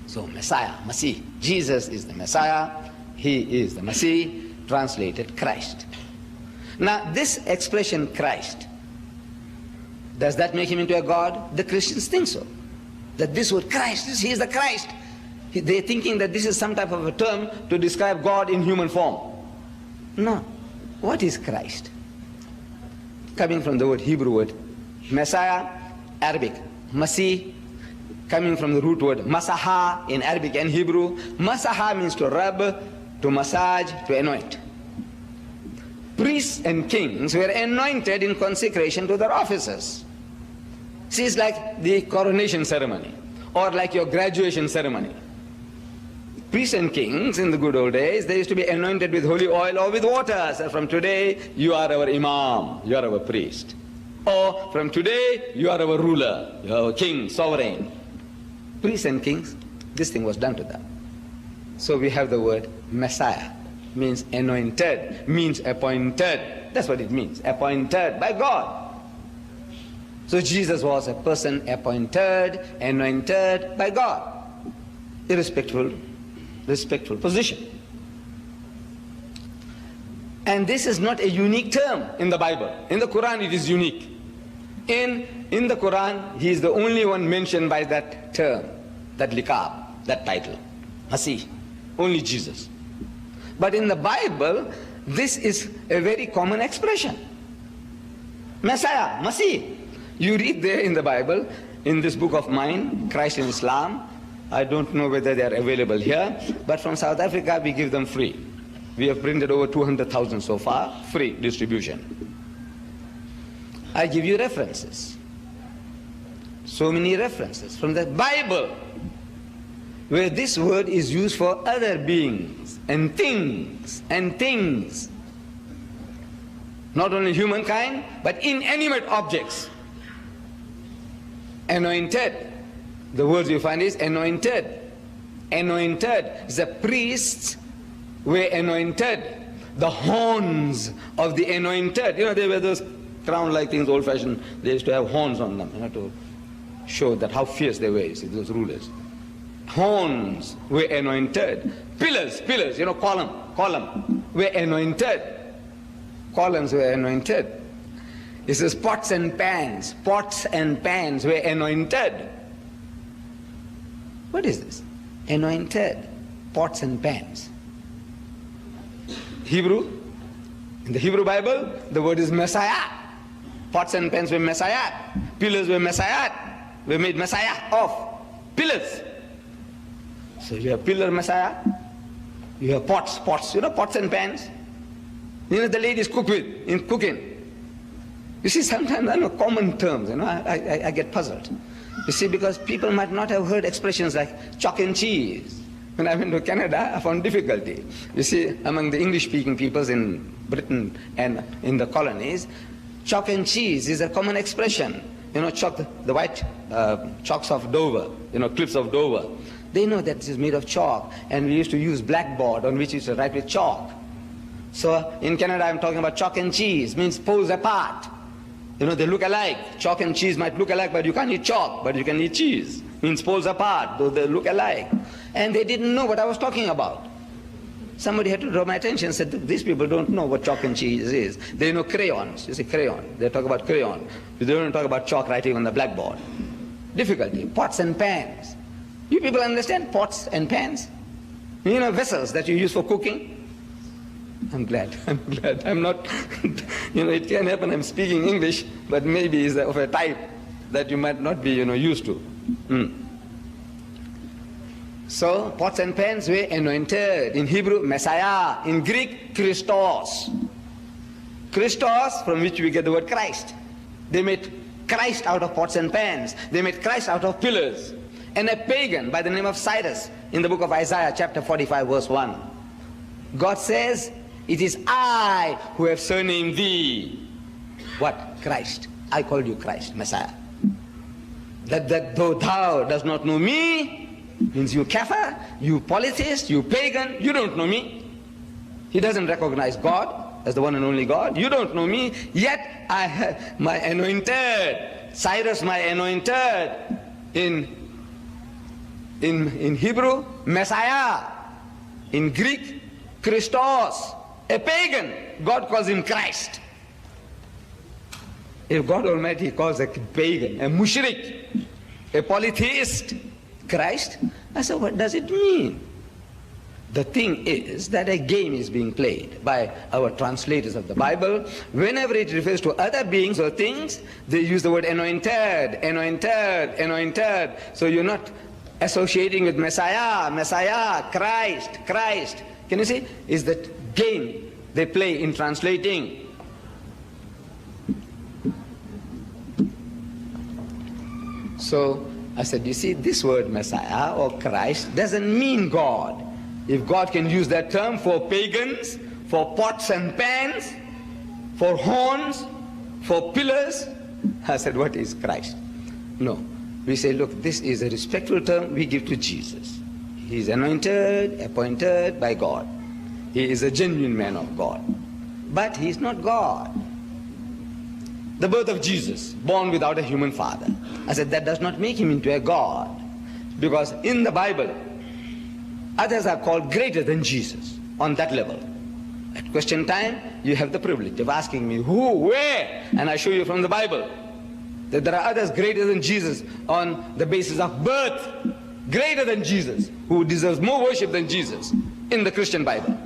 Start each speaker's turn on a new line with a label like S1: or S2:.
S1: So Messiah, Masih. Jesus is the Messiah. He is the Masih, translated Christ. Now this expression Christ, does that make him into a God? The Christians think so. That this word Christ, he is the Christ. They're thinking that this is some type of a term to describe God in human form. No. What is Christ? Coming from the word Hebrew word Messiah, Arabic, Masih, coming from the root word Masaha in Arabic and Hebrew. Masaha means to rub, to massage, to anoint. Priests and kings were anointed in consecration to their offices. See, it's like the coronation ceremony or like your graduation ceremony. Priests and kings in the good old days, they used to be anointed with holy oil or with water. So from today, you are our imam, you are our priest. Or from today, you are our ruler, you are our king, sovereign. Priests and kings, this thing was done to them. So we have the word Messiah, means anointed, means appointed. That's what it means, appointed by God. So Jesus was a person appointed, anointed by God. Irrespectful position. And this is not a unique term in the Bible. In the Quran it is unique. In the Quran he is the only one mentioned by that term, that liqab, that title, Masih, only Jesus. But in the Bible this is a very common expression. Messiah, Masih. You read there in the Bible, in this book of mine, Christ in Islam. I don't know whether they are available here, but from South Africa we give them free. We have printed over 200,000 so far, free distribution. I give you references. So many references from the Bible where this word is used for other beings and things and things. Not only humankind, but inanimate objects. Anointed. The words you find is anointed. Anointed. The priests were anointed. The horns of the anointed. You know, they were those crown-like things, old-fashioned. They used to have horns on them, you know, to show that how fierce they were, you see, those rulers. Horns were anointed. Pillars, you know, column were anointed. Columns were anointed. It says pots and pans were anointed. What is this? Anointed, pots and pans. Hebrew, in the Hebrew Bible, the word is Messiah. Pots and pans were Messiah. Pillars were Messiah. We made Messiah of pillars. So you have pillar Messiah, you have pots, you know, pots and pans. You know, the ladies cook with, in cooking. You see, sometimes I know common terms, you know, I get puzzled. You see, because people might not have heard expressions like chalk and cheese. When I went to Canada, I found difficulty. You see, among the English-speaking peoples in Britain and in the colonies, chalk and cheese is a common expression. You know, chalk, the white chalks of Dover, you know, cliffs of Dover. They know that this is made of chalk, and we used to use blackboard on which we used to write with chalk. So in Canada, I'm talking about chalk and cheese, means poles apart. You know, they look alike. Chalk and cheese might look alike, but you can't eat chalk, but you can eat cheese. Means poles apart, though they look alike. And they didn't know what I was talking about. Somebody had to draw my attention and said, these people don't know what chalk and cheese is. They know crayons. You see, crayon. They talk about crayon. They don't talk about chalk writing on the blackboard. Difficulty. Pots and pans. You people understand pots and pans? You know, vessels that you use for cooking. I'm glad. I'm not, you know, it can happen I'm speaking English, but maybe it's of a type that you might not be, you know, used to. So, pots and pans were anointed. In Hebrew, Messiah. In Greek, Christos. Christos, from which we get the word Christ. They made Christ out of pots and pans. They made Christ out of pillars. And a pagan by the name of Cyrus, in the book of Isaiah, chapter 45, verse 1. God says, it is I who have surnamed thee. What? Christ. I called you Christ, Messiah. That though thou does not know me, means you kafir, you polytheist, you pagan, you don't know me. He doesn't recognize God as the one and only God. You don't know me, yet I have my anointed, Cyrus my anointed, in In Hebrew, Messiah. In Greek, Christos. A pagan, God calls him Christ. If God Almighty calls a pagan, a mushrik, a polytheist, Christ, I said, what does it mean? The thing is that a game is being played by our translators of the Bible. Whenever it refers to other beings or things, they use the word anointed, anointed, anointed. So you're not associating with Messiah, Messiah, Christ, Christ. Can you see? Is that game they play in translating. So I said, you see, this word Messiah or Christ doesn't mean God. If God can use that term for pagans, for pots and pans, for horns, for pillars, I said, what is Christ? No. We say, look, this is a respectful term we give to Jesus. He is anointed, appointed by God. He is a genuine man of God. But he is not God. The birth of Jesus, born without a human father. I said, that does not make him into a God. Because in the Bible, others are called greater than Jesus on that level. At question time, you have the privilege of asking me, who, where? And I show you from the Bible that there are others greater than Jesus on the basis of birth, greater than Jesus, who deserves more worship than Jesus in the Christian Bible.